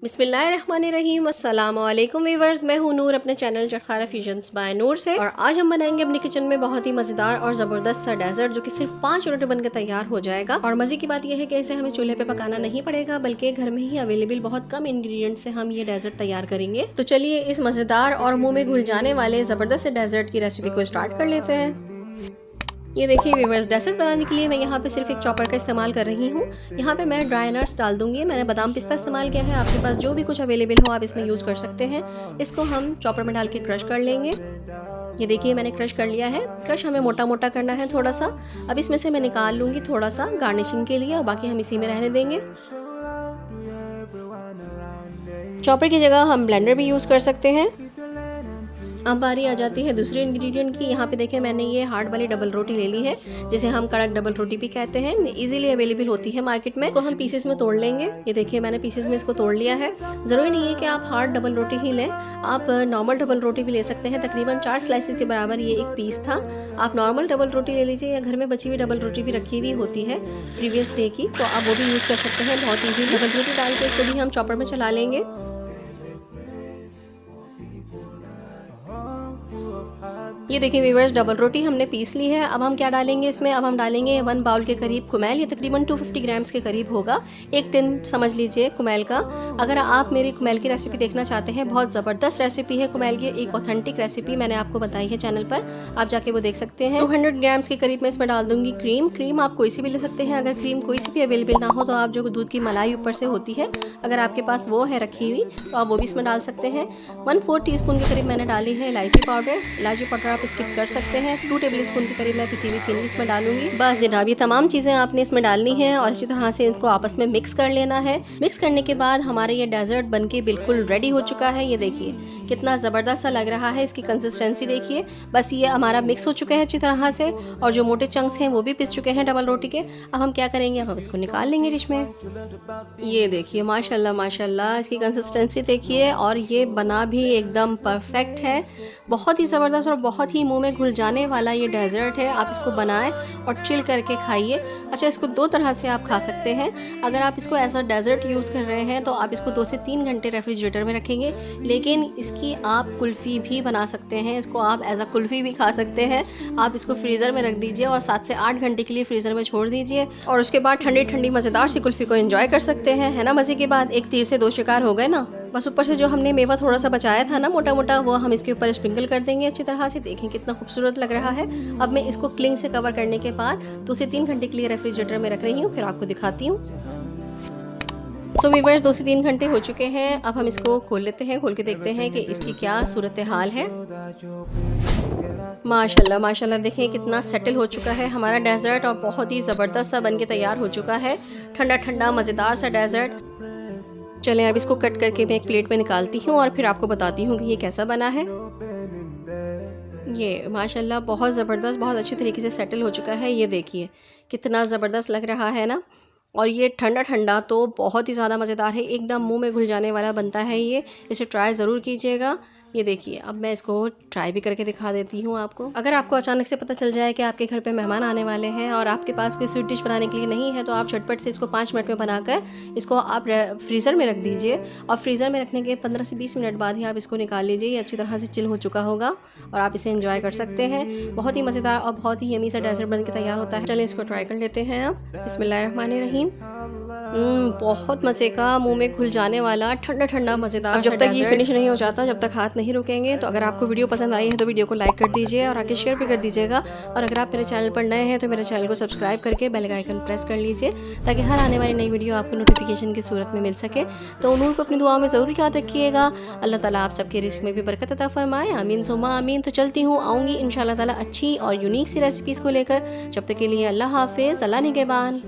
बिस्मिल्लाहिर्रहमानिर्रहीम, अस्सलाम वालेकुम व्यूअर्स। मैं हूं नूर अपने चैनल चटखारा फ्यूजन्स बाय नूर से, और आज हम बनाएंगे अपने किचन में बहुत ही मज़ेदार और ज़बरदस्त सा डेजर्ट जो कि सिर्फ 5 मिनट में बनकर तैयार हो जाएगा। और मज़े की बात यह है कि इसे हमें चूल्हे पे पकाना नहीं पड़ेगा, बल्कि घर में ही अवेलेबल बहुत कम इंग्रेडिएंट से हम ये डेजर्ट तैयार करेंगे। तो चलिए इस मज़ेदार और मुँह में घुल जाने वाले ज़बरदस्त से डेजर्ट की रेसिपी को स्टार्ट कर लेते हैं। ये देखिए व्यूअर्स, डेजर्ट बनाने के लिए मैं यहाँ पे सिर्फ एक चॉपर का इस्तेमाल कर रही हूँ। यहाँ पे मैं ड्राई नट्स डाल दूंगी। मैंने बादाम पिस्ता इस्तेमाल किया है, आपके पास जो भी कुछ अवेलेबल हो आप इसमें यूज़ कर सकते हैं। इसको हम चॉपर में डाल के क्रश कर लेंगे। ये देखिए मैंने क्रश कर लिया है। क्रश हमें मोटा मोटा करना है थोड़ा सा। अब इसमें से मैं निकाल लूँगी थोड़ा सा गार्निशिंग के लिए, और बाकी हम इसी में रहने देंगे। चॉपर की जगह हम ब्लेंडर भी यूज़ कर सकते हैं। अब बारी आ जाती है दूसरे इंग्रेडिएंट की। यहाँ पे देखें मैंने ये हार्ड वाली डबल रोटी ले ली है, जिसे हम कड़क डबल रोटी भी कहते हैं। इजीली अवेलेबल होती है मार्केट में। तो हम पीसेस में तोड़ लेंगे। ये देखिए मैंने पीसेस में इसको तोड़ लिया है। ज़रूरी नहीं है कि आप हार्ड डबल रोटी ही लें, आप नॉर्मल डबल रोटी भी ले सकते हैं। तकरीबन 4 स्लाइसेस के बराबर ये एक पीस था। आप नॉर्मल डबल रोटी ले लीजिए, या घर में बची हुई डबल रोटी भी रखी हुई होती है प्रीवियस डे की, तो आप वो भी यूज़ कर सकते हैं बहुत ईजीली। डबल रोटी डाल के इसको भी हम चॉपर में चला लेंगे। ये देखिए व्यूअर्स, डबल रोटी हमने पीस ली है। अब हम क्या डालेंगे इसमें? अब हम डालेंगे 1 बाउल के करीब कुमेल। ये तकरीबन 250 ग्राम्स के करीब होगा। एक टिन समझ लीजिए कुमेल का। अगर आप मेरी कुमेल की रेसिपी देखना चाहते हैं, बहुत ज़बरदस्त रेसिपी है कुमेल की, एक ऑथेंटिक रेसिपी मैंने आपको बताई है चैनल पर, आप जाके वो देख सकते हैं। 200 ग्राम्स के करीब मैं इसमें डाल दूंगी क्रीम। क्रीम आप कोई सी भी ले सकते हैं। अगर क्रीम कोई सी भी अवेलेबल ना हो तो आप जो दूध की मलाई ऊपर से होती है, अगर आपके पास वो है रखी हुई, तो आप वो भी इसमें डाल सकते हैं। 1/4 टीस्पून के करीब मैंने डाली है इलायची पाउडर। इलायची पाउडर आप स्किप कर सकते हैं। 2 टेबल स्पून के करीब मैं पिसी हुई चीनी इसमें डालूंगी। बस जनाब, ये तमाम चीज़ें आपने इसमें डालनी है और इसी तरह से इसको आपस में मिक्स कर लेना है। मिक्स करने के बाद हमारे ये डेजर्ट बनके बिल्कुल रेडी हो चुका है। ये देखिए कितना ज़बरदस्त सा लग रहा है। इसकी कंसिस्टेंसी देखिए। बस ये हमारा मिक्स हो चुका है अच्छी तरह से, और जो मोटे चंक्स हैं वो भी पिस चुके हैं डबल रोटी के। अब हम क्या करेंगे, अब हम इसको निकाल लेंगे डिश में। ये देखिए माशाल्लाह माशाल्लाह, इसकी कंसिस्टेंसी देखिए, और ये बना भी एकदम परफेक्ट है। बहुत ही ज़बरदस्त और बहुत ही मुंह में घुल जाने वाला ये डेजर्ट है। आप इसको बनाएं और चिल करके खाइए। अच्छा, इसको 2 तरह से आप खा सकते हैं। अगर आप इसको एज अ डेजर्ट यूज़ कर रहे हैं तो आप इसको 2 से 3 घंटे रेफ्रिजरेटर में रखेंगे, लेकिन इसकी आप कुल्फ़ी भी बना सकते हैं। इसको आप एज अ कुल्फ़ी भी खा सकते हैं। आप इसको फ्रीज़र में रख दीजिए और 7 से 8 घंटे के लिए फ्रीज़र में छोड़ दीजिए, और उसके बाद ठंडी ठंडी मज़ेदार सी कुल्फ़ी को एंजॉय कर सकते हैं। है ना मज़े की बात? एक तीर से 2 शिकार हो गए ना। बस ऊपर से जो हमने मेवा थोड़ा सा बचाया था ना मोटा मोटा, वो हम इसके ऊपर स्प्रिंकल कर देंगे अच्छी तरह से। देखें कितना खूबसूरत लग रहा है। अब मैं इसको क्लिंग से कवर करने के बाद 2 से 3 घंटे के लिए रेफ्रिजरेटर में रख रही हूँ, फिर आपको दिखाती हूँ। तो व्यूअर्स 2 से 3 घंटे हो चुके हैं। अब हम इसको खोल लेते हैं। खोल के देखते हैं कि इसकी क्या सूरत हाल है। माशाल्लाह माशाल्लाह, देखें कितना सेटल हो चुका है हमारा डेजर्ट, और बहुत ही ज़बरदस्त सा बनके तैयार हो चुका है। ठंडा ठंडा मज़ेदार सा डेजर्ट। चलें अब इसको कट करके मैं एक प्लेट में निकालती हूँ और फिर आपको बताती हूँ कि ये कैसा बना है। ये माशाल्लाह बहुत ज़बरदस्त, बहुत अच्छी तरीके से सेटल हो चुका है। ये देखिए कितना ज़बरदस्त लग रहा है ना। और ये ठंडा ठंडा तो बहुत ही ज़्यादा मज़ेदार है, एकदम मुंह में घुल जाने वाला बनता है ये। इसे ट्राई ज़रूर कीजिएगा। ये देखिए अब मैं इसको ट्राई भी करके दिखा देती हूँ आपको। अगर आपको अचानक से पता चल जाए कि आपके घर पे मेहमान आने वाले हैं और आपके पास कोई स्वीट डिश बनाने के लिए नहीं है, तो आप झटपट से इसको 5 मिनट में बनाकर इसको आप फ्रीज़र में रख दीजिए, और फ्रीज़र में रखने के 15 से 20 मिनट बाद ही आप इसको निकाल लीजिए। ये अच्छी तरह से चिल हो चुका होगा और आप इसे एंजॉय कर सकते हैं। बहुत ही मज़ेदार और बहुत ही यमी सा डेजर्ट बन के तैयार होता है। चलिए इसको ट्राई कर लेते हैं अब। बिस्मिल्लाहिर्रहमानिर्रहीम। बहुत मज़े का, मुंह में घुल जाने वाला ठंडा ठंडा मज़ेदार। जब तक ये फिनिश नहीं हो जाता, जब तक हाथ नहीं रुकेंगे। तो अगर आपको वीडियो पसंद आई है तो वीडियो को लाइक कर दीजिए और आगे शेयर भी कर दीजिएगा। और अगर आप मेरे चैनल पर नए हैं तो मेरे चैनल को सब्सक्राइब करके बेल आइकन प्रेस कर लीजिए, ताकि हर आने वाली नई वीडियो आपको नोटिफिकेशन की सूरत में मिल सके। तो नूर को अपनी दुआ में ज़रूर याद रखिएगा। अल्लाह ताला आप सबके रिस्क में भी बरकत अता फरमाए। आमीन सुम्मा आमीन। तो चलती हूँ, आऊँगी इंशाअल्लाह ताला अच्छी और यूनिक सी रेसिपीज़ को लेकर। जब तक के लिए अल्लाह हाफिज़, अल्लाह निगहबान।